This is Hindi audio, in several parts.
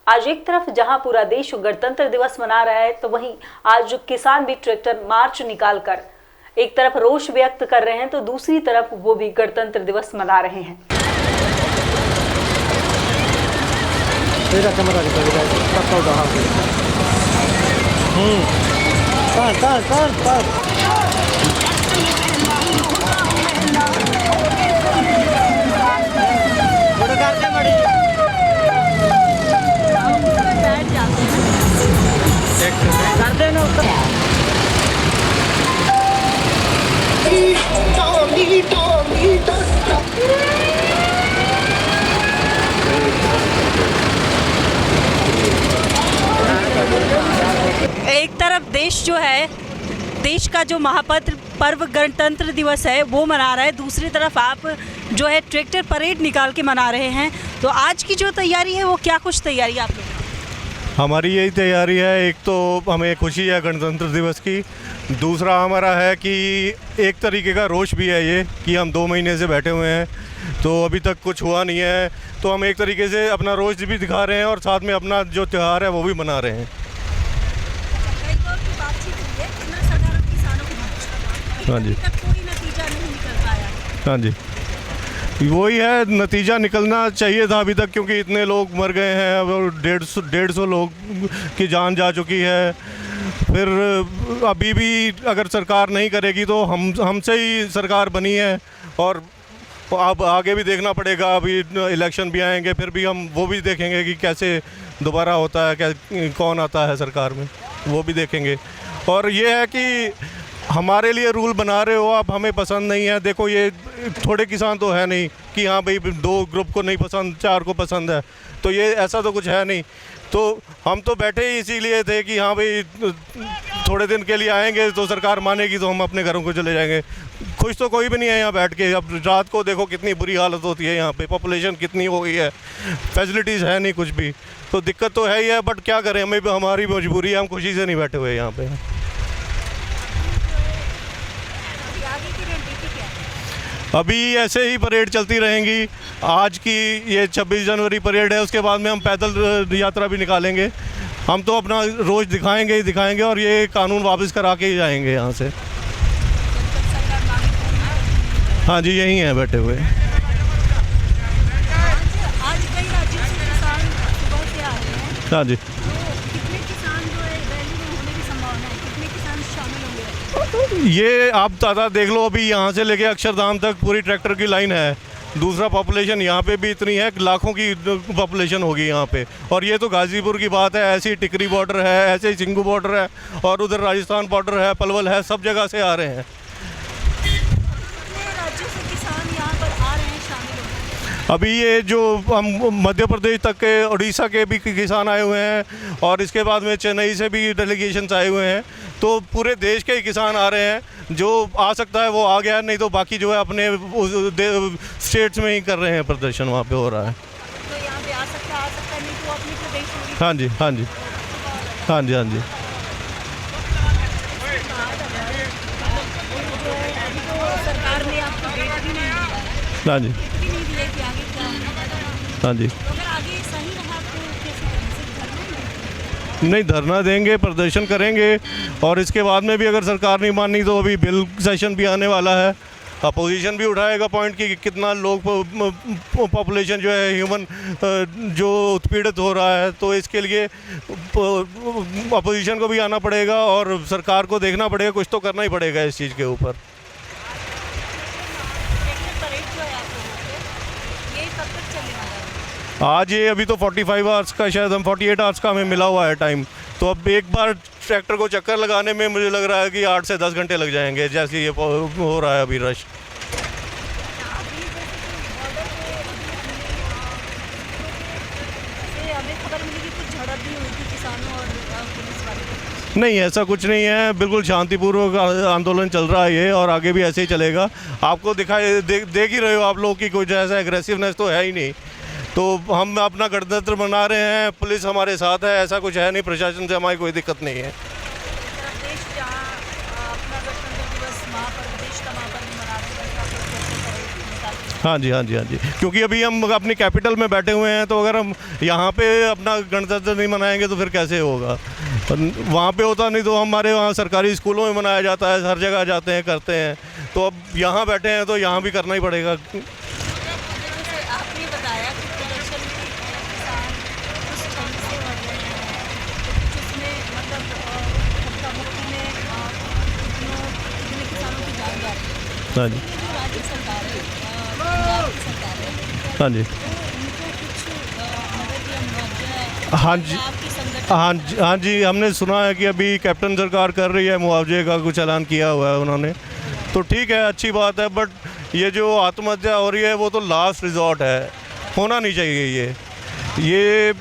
आज एक तरफ जहां पूरा देश गणतंत्र दिवस मना रहा है, तो वहीं आज किसान भी ट्रैक्टर मार्च निकालकर एक तरफ रोष व्यक्त कर रहे हैं, तो दूसरी तरफ वो भी गणतंत्र दिवस मना रहे हैं। एक तरफ देश जो है, देश का जो महापर्व गणतंत्र दिवस है वो मना रहा है, दूसरी तरफ आप जो है ट्रैक्टर परेड निकाल के मना रहे हैं। तो आज की जो तैयारी है वो क्या कुछ तैयारी आप लोग? हमारी यही तैयारी है, एक तो हमें खुशी है गणतंत्र दिवस की, दूसरा हमारा है कि एक तरीके का रोष भी है ये कि हम 2 महीने से बैठे हुए हैं तो अभी तक कुछ हुआ नहीं है, तो हम एक तरीके से अपना रोष भी दिखा रहे हैं और साथ में अपना जो त्यौहार है वो भी मना रहे हैं। हाँ जी, कोई नतीजा नहीं निकल पाया। हाँ जी, वही है, नतीजा निकलना चाहिए था अभी तक, क्योंकि इतने लोग मर गए हैं और 150 लोग की जान जा चुकी है। फिर अभी भी अगर सरकार नहीं करेगी तो हमसे ही सरकार बनी है और अब आगे भी देखना पड़ेगा। अभी इलेक्शन भी आएंगे, फिर भी हम वो भी देखेंगे कि कैसे दोबारा होता है, कौन आता है सरकार में, वो भी देखेंगे। और ये है कि हमारे लिए रूल बना रहे हो आप, हमें पसंद नहीं है। देखो ये थोड़े किसान तो है नहीं कि हाँ भाई 2 ग्रुप को नहीं पसंद, 4 को पसंद है, तो ये ऐसा तो कुछ है नहीं। तो हम तो बैठे ही इसीलिए थे कि हाँ भाई थोड़े दिन के लिए आएंगे तो सरकार मानेगी तो हम अपने घरों को चले जाएंगे। खुश तो कोई भी नहीं है यहाँ बैठ के। अब रात को देखो कितनी बुरी हालत होती है यहाँ पे, पॉपुलेशन कितनी हो गई है, फैसिलिटीज़ है नहीं कुछ भी, तो दिक्कत तो है ही है। बट क्या करें, हमें हमारी मजबूरी है, हम खुशी से नहीं बैठे हुए यहाँ पे। अभी ऐसे ही परेड चलती रहेंगी। आज की ये 26 जनवरी परेड है, उसके बाद में हम पैदल यात्रा भी निकालेंगे। हम तो अपना रोज दिखाएंगे ही दिखाएंगे और ये कानून वापस करा के ही जाएंगे यहाँ से। हाँ जी, यही हैं बैठे हुए। आज कई राज्यों से किसान सुबह से आ रहे हैं। हाँ जी, कितने किसान जो है रैली में होने की संभावना है, कितने किसान शामिल होंगे? ये आप तादाद देख लो, अभी यहाँ से लेके अक्षरधाम तक पूरी ट्रैक्टर की लाइन है। दूसरा पॉपुलेशन यहाँ पे भी इतनी है, लाखों की पॉपुलेशन होगी यहाँ पे। और ये तो गाज़ीपुर की बात है, ऐसे ही टिकरी बॉर्डर है, ऐसे ही सिंगू बॉर्डर है और उधर राजस्थान बॉर्डर है, पलवल है, सब जगह से आ रहे हैं। कितने राज्यों से किसान यहाँ पर आ रहे हैं, शामिल होंगे? अभी ये जो हम मध्य प्रदेश तक के, उड़ीसा के भी किसान आए हुए हैं और इसके बाद में चेन्नई से भी डेलीगेशंस आए हुए हैं। तो पूरे देश के ही किसान आ रहे हैं, जो आ सकता है वो आ गया, नहीं तो बाकी जो है अपने स्टेट्स में ही कर रहे हैं, प्रदर्शन वहाँ पे हो रहा है। तो यहाँ पे आ सकता है, नहीं तो अपने प्रदेश में। हाँ जी, हाँ जी, हाँ जी, हाँ जी। सरकार ने आपको डेट भी नहीं दिया है। हाँ जी, भी नहीं दिया कि आगे क्या होगा। हाँ जी। तो अगर आगे सही रहा तो कैसे करें? सिर्फ धरना? नहीं, धरना देंगे, प्रदर्शन करेंगे और इसके बाद में भी अगर सरकार नहीं मानी तो अभी बिल सेशन भी आने वाला है। अपोजिशन भी उठाएगा पॉइंट कि कितना लोग पॉपुलेशन जो है ह्यूमन जो उत्पीड़ित हो रहा है, तो इसके लिए अपोजिशन को भी आना पड़ेगा और सरकार को देखना पड़ेगा, कुछ तो करना ही पड़ेगा इस चीज़ के ऊपर। आज ये अभी तो 45 आवर्स का, शायद हम 48 आवर्स का हमें मिला हुआ है टाइम। तो अब एक बार ट्रैक्टर को चक्कर लगाने में मुझे लग रहा है कि 8 से 10 घंटे लग जाएंगे, जैसे ये हो रहा है अभी रश। नहीं, ऐसा कुछ नहीं है, बिल्कुल शांतिपूर्वक आंदोलन चल रहा है ये और आगे भी ऐसे ही चलेगा। आपको देख ही रहे हो आप लोग कि कुछ ऐसा एग्रेसिवनेस तो है ही नहीं। तो हम अपना गणतंत्र मना रहे हैं, पुलिस हमारे साथ है, ऐसा कुछ है नहीं, प्रशासन से हमारी कोई दिक्कत नहीं है। हाँ जी, हाँ जी, हाँ जी, क्योंकि अभी हम अपनी कैपिटल में बैठे हुए हैं, तो अगर हम यहाँ पे अपना गणतंत्र नहीं मनाएंगे तो फिर कैसे होगा। वहाँ पे होता नहीं तो हमारे वहाँ सरकारी स्कूलों में मनाया जाता है, हर जगह जाते हैं, करते हैं। तो अब यहाँ बैठे हैं तो यहाँ भी करना ही पड़ेगा। आपने बताया कि प्रदर्शन में किसान कुछ ठंड से मर रहे हैं, तो कुछ उसमें मतलब मुक्ति में इतने किसानों की जान जा रही है। हाँ जी, जो राज्य सरकार है, पंजाब की सरकार है, हाँ जी, तो उनको कुछ मदद या मुआवजा हाँ जी, आपकी संगठन हाँ जी, हाँ जी, हमने सुना है कि अभी कैप्टन सरकार कर रही है, मुआवजे का कुछ ऐलान किया हुआ है उन्होंने, तो ठीक है, अच्छी बात है। बट ये जो आत्महत्या हो रही है वो तो लास्ट रिजॉर्ट है, होना नहीं चाहिए ये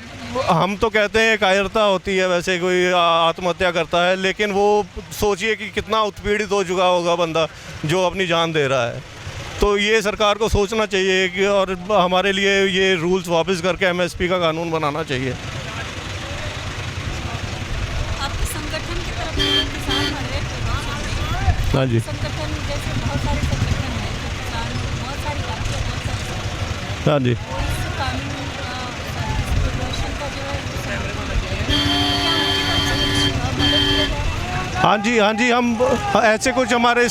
हम तो कहते हैं कायरता होती है, वैसे कोई आत्महत्या करता है, लेकिन वो सोचिए कि कितना उत्पीड़ित हो चुका होगा बंदा जो अपनी जान दे रहा है। तो ये सरकार को सोचना चाहिए कि और हमारे लिए ये रूल्स वापस करके एमएसपी का कानून बनाना चाहिए। आपके संगठन की तरफ से किसान मर रहे थे। हाँ जी, संगठन जैसे बहुत सारे संगठन हैं जो किसान बहुत सारी बातें बहुत सारी हाँ जी, वो इस कानून प्रदर्शन का जो है क्या उनकी तरफ से मदद किया जा रहा है? हाँ जी, हाँ जी, हम ऐसे कुछ हमारे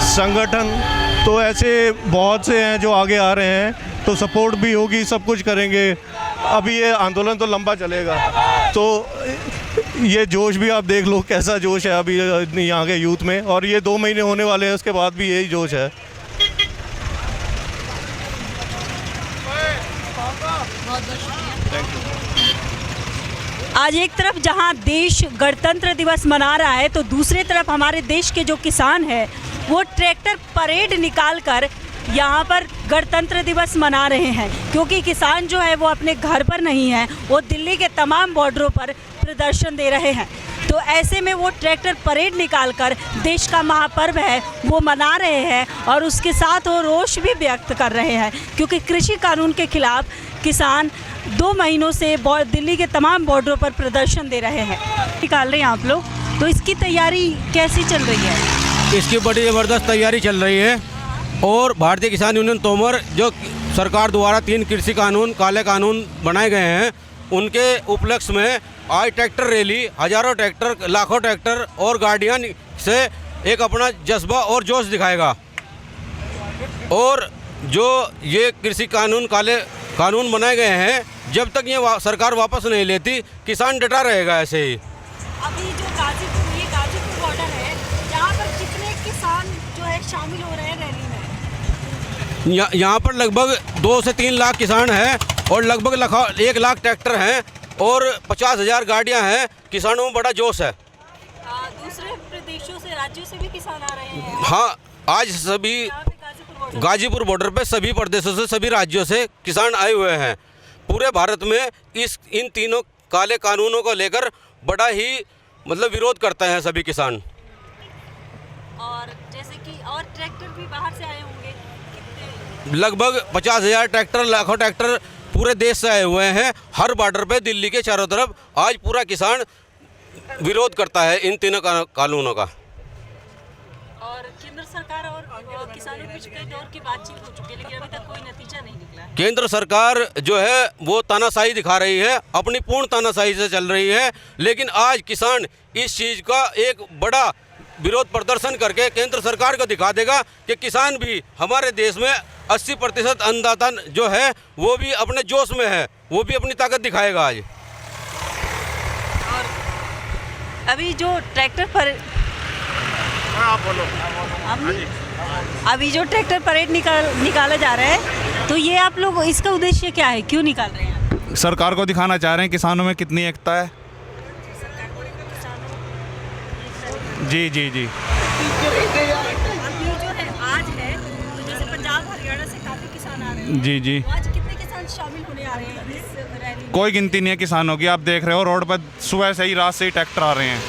संगठन तो ऐसे बहुत से हैं जो आगे आ रहे हैं, तो सपोर्ट भी होगी, सब कुछ करेंगे। अभी ये आंदोलन तो लंबा चलेगा, तो ये जोश भी आप देख लो कैसा जोश है अभी यहाँ के यूथ में, और ये 2 महीने होने वाले हैं, उसके बाद भी यही जोश है। बहुत बहुत शुक्रिया। आज एक तरफ जहां देश गणतंत्र दिवस मना रहा है, तो दूसरी तरफ हमारे देश के जो किसान हैं वो ट्रैक्टर परेड निकालकर यहाँ पर गणतंत्र दिवस मना रहे हैं, क्योंकि किसान जो है वो अपने घर पर नहीं है, वो दिल्ली के तमाम बॉर्डरों पर प्रदर्शन दे रहे हैं। तो ऐसे में वो ट्रैक्टर परेड निकालकर देश का महापर्व है वो मना रहे हैं, और उसके साथ वो रोष भी व्यक्त कर रहे हैं, क्योंकि कृषि कानून के खिलाफ किसान 2 महीनों से दिल्ली के तमाम बॉर्डरों पर प्रदर्शन दे रहे हैं, निकाल रहे हैं आप लोग। तो इसकी तैयारी कैसी चल रही है? इसकी बड़ी ज़बरदस्त तैयारी चल रही है, और भारतीय किसान यूनियन तोमर जो सरकार द्वारा 3 कृषि कानून काले कानून बनाए गए हैं, उनके उपलक्ष्य में आज ट्रैक्टर रैली, हज़ारों ट्रैक्टर, लाखों ट्रैक्टर और गाड़ियाँ से एक अपना जज्बा और जोश दिखाएगा। और जो ये कृषि कानून काले कानून बनाए गए हैं, जब तक ये सरकार वापस नहीं लेती, किसान डटा रहेगा ऐसे ही। अभी जो गाजीपुर बॉर्डर है, यहाँ पर कितने किसान जो है शामिल हो रहे हैं रैली में? यहाँ पर लगभग 2 से 3 लाख किसान हैं, और लगभग 1 लाख ट्रैक्टर हैं, और 50,000 गाड़ियाँ हैं। किसानों में बड़ा जोश है। दूसरे प्रदेशों से, राज्यों से भी किसान आ रहे हैं हाँ, आज सभी यहाँ पे गाजीपुर बॉर्डर पे सभी प्रदेशों से, सभी राज्यों से किसान आए हुए हैं। पूरे भारत में इन तीनों काले कानूनों को लेकर बड़ा ही मतलब विरोध करते हैं सभी किसान। और जैसे कि और ट्रैक्टर भी बाहर से आए होंगे कितने? लगभग 50,000 ट्रैक्टर, लाखों ट्रैक्टर पूरे देश से आए हुए हैं। हर बॉर्डर पे दिल्ली के चारों तरफ आज पूरा किसान विरोध करता है इन तीनों कानूनों का। और केंद्र सरकार और किसानों के बीच कई दौर की बातचीत हो चुकी है, लेकिन अभी तक कोई नतीजा नहीं निकला है। केंद्र सरकार जो है वो तानाशाही दिखा रही है, अपनी पूर्ण तानाशाही से चल रही है। लेकिन आज किसान इस चीज़ का एक बड़ा विरोध प्रदर्शन करके केंद्र सरकार को दिखा देगा कि किसान भी हमारे देश में 80% अन्नदाता जो है वो भी अपने जोश में है, वो भी अपनी ताकत दिखाएगा आज। और अभी जो ट्रैक्टर पर अभी जो ट्रैक्टर परेड निकाला जा रहा है, तो ये आप लोग, इसका उद्देश्य क्या है, क्यों निकाल रहे हैं? सरकार को दिखाना चाह रहे हैं किसानों में कितनी एकता है। जी जी जी, अभी जो है आज है, तो जैसे पंजाब हरियाणा से काफ़ी किसान आ रहे हैं, जी जी, तो आज कितने किसान शामिल होने आ रहे हैं इस रैली में? कोई गिनती नहीं है किसानों की। आप देख रहे हो रोड पर सुबह से ही, रात से ही ट्रैक्टर आ रहे हैं,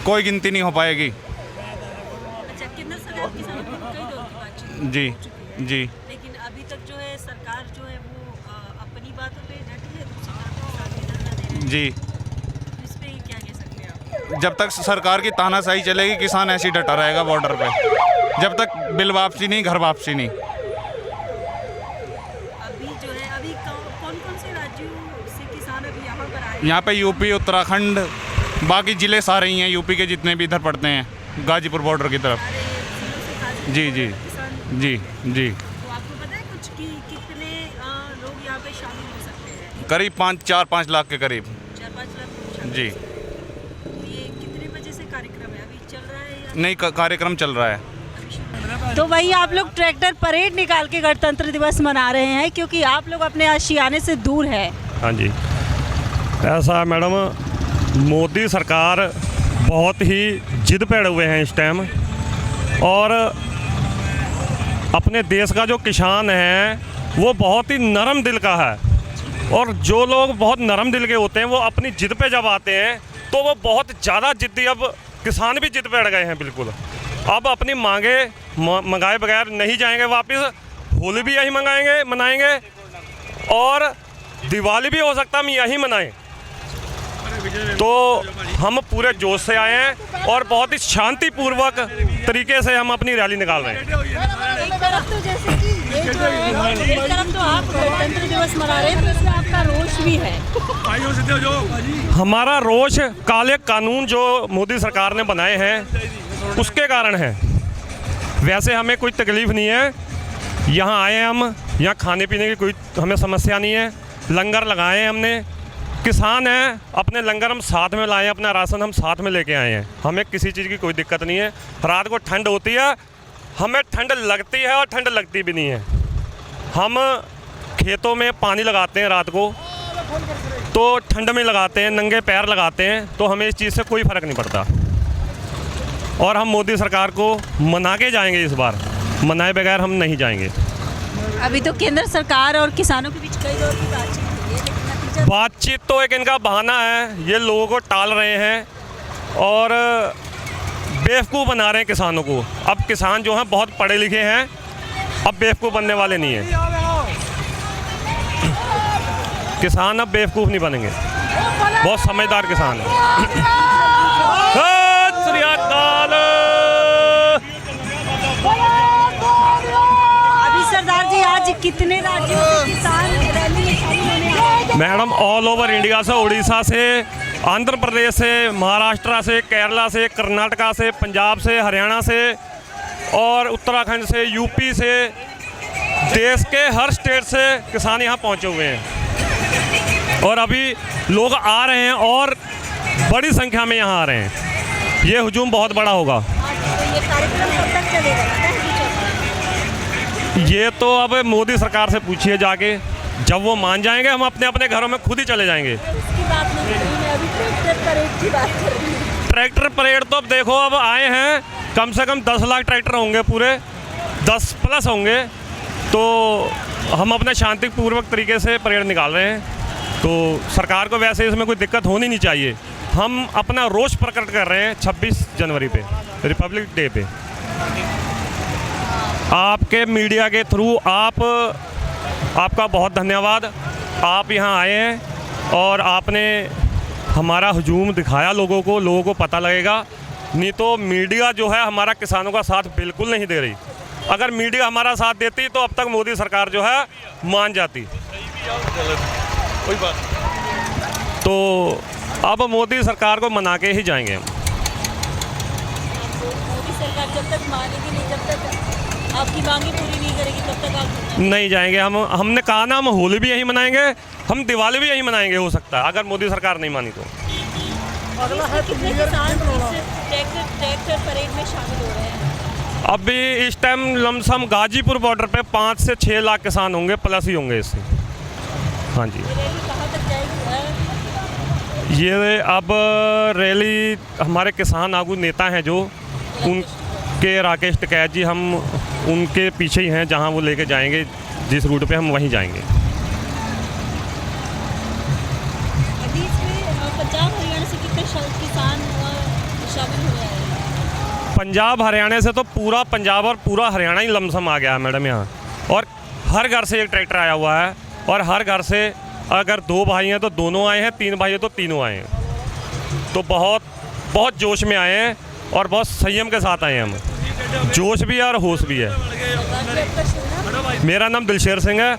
कोई गिनती नहीं हो पाएगी। अच्छा, केंद्र सरकार किसानों को कई दौर की बातचीत जी हो चुकी है, जी, लेकिन अभी तक जो है सरकार जो है वो अपनी बातों पे डटी है, दूसरी तरफ किसान भी धरना दे रहे हैं। जी तो इस पे क्या कह सकते हैं आप? जब तक सरकार की तानाशाही चलेगी किसान ऐसे ही डटा रहेगा बॉर्डर पे, जब तक बिल वापसी नहीं, घर वापसी नहीं। अभी जो है अभी कौन कौन से राज्यों से किसान अभी यहाँ पर आए? यहाँ पे यूपी, उत्तराखंड, बाकी ज़िले सारे ही हैं यूपी के जितने भी इधर पड़ते हैं गाजीपुर बॉर्डर की तरफ। सारे जिलों से खास जी जी किसान। जी जी। तो आपको पता है कुछ कि कितने लोग यहाँ पे शामिल हो सकते हैं? करीब 4-5 लाख के करीब। 4-5 लाख लोग शामिल जी। हो सकते हैं। तो ये कितने बजे से कार्यक्रम है, अभी चल रहा है या नहीं, कार्यक्रम चल रहा है। तो वही आप लोग ट्रैक्टर परेड निकाल के गणतंत्र दिवस मना रहे हैं क्योंकि आप लोग अपने आशियाने से दूर है। हाँ जी, ऐसा है मैडम, मोदी सरकार बहुत ही जिद पे अड़े हुए हैं इस टाइम, और अपने देश का जो किसान है वो बहुत ही नरम दिल का है, और जो लोग बहुत नरम दिल के होते हैं वो अपनी जिद पे जब आते हैं तो वो बहुत ज़्यादा जिद्दी, अब किसान भी जिद पे अड़ गए हैं बिल्कुल। अब अपनी मांगे मंगाए बगैर नहीं जाएंगे वापस, होली भी यही मनाएंगे और दिवाली भी हो सकता है हम यही मनाएं। तो हम पूरे जोश से आए हैं और बहुत ही शांतिपूर्वक तरीके से हम अपनी रैली निकाल रहे हैं। एक तरफ तो जैसे कि ये जो है, एक तरफ तो आप गणतंत्र दिवस मना रहे हैं तो इसमें आपका रोष भी है। हमारा रोष काले कानून जो मोदी सरकार ने बनाए हैं उसके कारण है। वैसे हमें कोई तकलीफ़ नहीं है, यहाँ आए हम, यहाँ खाने पीने की कोई हमें समस्या नहीं है, लंगर लगाए हैं हमने, किसान हैं, अपने लंगर हम साथ में लाए हैं, अपना राशन हम साथ में लेके आए हैं, हमें किसी चीज़ की कोई दिक्कत नहीं है। रात को ठंड होती है, हमें ठंड लगती है और ठंड लगती भी नहीं है। हम खेतों में पानी लगाते हैं रात को, तो ठंड में लगाते हैं, नंगे पैर लगाते हैं, तो हमें इस चीज़ से कोई फ़र्क नहीं पड़ता। और हम मोदी सरकार को मना के जाएंगे, इस बार मनाए बगैर हम नहीं जाएंगे। अभी तो केंद्र सरकार और किसानों के बीच कई दौर की बातचीत हुई है, लेकिन नतीजा बातचीत तो एक इनका बहाना है, ये लोगों को टाल रहे हैं और बेवकूफ़ बना रहे हैं किसानों को। अब किसान जो हैं बहुत पढ़े लिखे हैं, अब बेवकूफ़ बनने वाले नहीं हैं। किसान अब बेवकूफ़ नहीं बनेंगे, बहुत समझदार किसान है। सत श्री अकाल। अभी सरदार जी आज कितने राज्यों से किसान रैली में शामिल होने आए हैं? मैडम ऑल ओवर इंडिया से, उड़ीसा से, आंध्र प्रदेश से, महाराष्ट्र से, केरला से, कर्नाटका से, पंजाब से, हरियाणा से और उत्तराखंड से, यूपी से, देश के हर स्टेट से किसान यहाँ पहुँचे हुए हैं और अभी लोग आ रहे हैं और बड़ी संख्या में यहाँ आ रहे हैं। ये हुजूम बहुत बड़ा होगा। तो ये कार्यक्रम कब तक चलेगा? पता है कुछ आपको? ये तो अब मोदी सरकार से पूछिए जाके, जब वो मान जाएंगे हम अपने अपने घरों में खुद ही चले जाएंगे। उसकी बात नहीं कर रही मैं, अभी ट्रैक्टर परेड की बात कर रही हूँ। ट्रैक्टर परेड तो अब देखो, अब आए हैं कम से कम 10 लाख ट्रैक्टर होंगे, पूरे 10 प्लस होंगे, तो हम अपने शांतिपूर्वक तरीके से परेड निकाल रहे हैं। तो सरकार को वैसे इसमें कोई दिक्कत होनी नहीं चाहिए। हम अपना रोष प्रकट कर रहे हैं 26 जनवरी पे, रिपब्लिक डे पे। आपके मीडिया के थ्रू आपका बहुत धन्यवाद। आप यहाँ आए हैं और आपने हमारा हुजूम दिखाया लोगों को पता लगेगा। नहीं तो मीडिया जो है हमारा किसानों का साथ बिल्कुल नहीं दे रही। अगर मीडिया हमारा साथ देती तो अब तक मोदी सरकार जो है मान जाती। कोई बात। तो अब मोदी सरकार को मना के ही जाएंगे हम। मोदी सरकार जब तक मानेगी नहीं, जब तक आपकी मांगे पूरी नहीं करेगी तब तक आप नहीं जाएंगे। हमने कहा ना, हम होली भी यहीं मनाएंगे, हम दिवाली भी यहीं मनाएंगे, हो सकता है अगर मोदी सरकार नहीं मानी तो। कितने किसान ट्रैक्टर परेड में शामिल हो रहे हैं? अभी इस टाइम लमसम गाजीपुर बॉर्डर पे 5 से 6 लाख किसान होंगे, प्लस ही होंगे इससे। हाँ जी। ये रैली कहाँ तक जाएगी? ये अब रैली हमारे किसान आगू नेता हैं जो उनके राकेश टिकैत जी, हम उनके पीछे ही हैं। जहाँ वो लेके जाएंगे, जिस रूट पे हम वहीं जाएंगे। अभी इसमें पंजाब हरियाणा से कितने किसान शामिल हो रहे हैं? पंजाब हरियाणा से तो पूरा पंजाब और पूरा हरियाणा ही लमसम आ गया है मैडम यहाँ। और हर घर से एक ट्रैक्टर आया हुआ है और हर घर से अगर 2 भाई हैं तो दोनों आए हैं, 3 भाई हैं तो तीनों आए हैं। तो बहुत बहुत जोश में आए हैं और बहुत संयम के साथ आए हैं हम। जोश भी है और होश भी है। आपका शुभ नाम? मेरा नाम दिलशेर सिंह है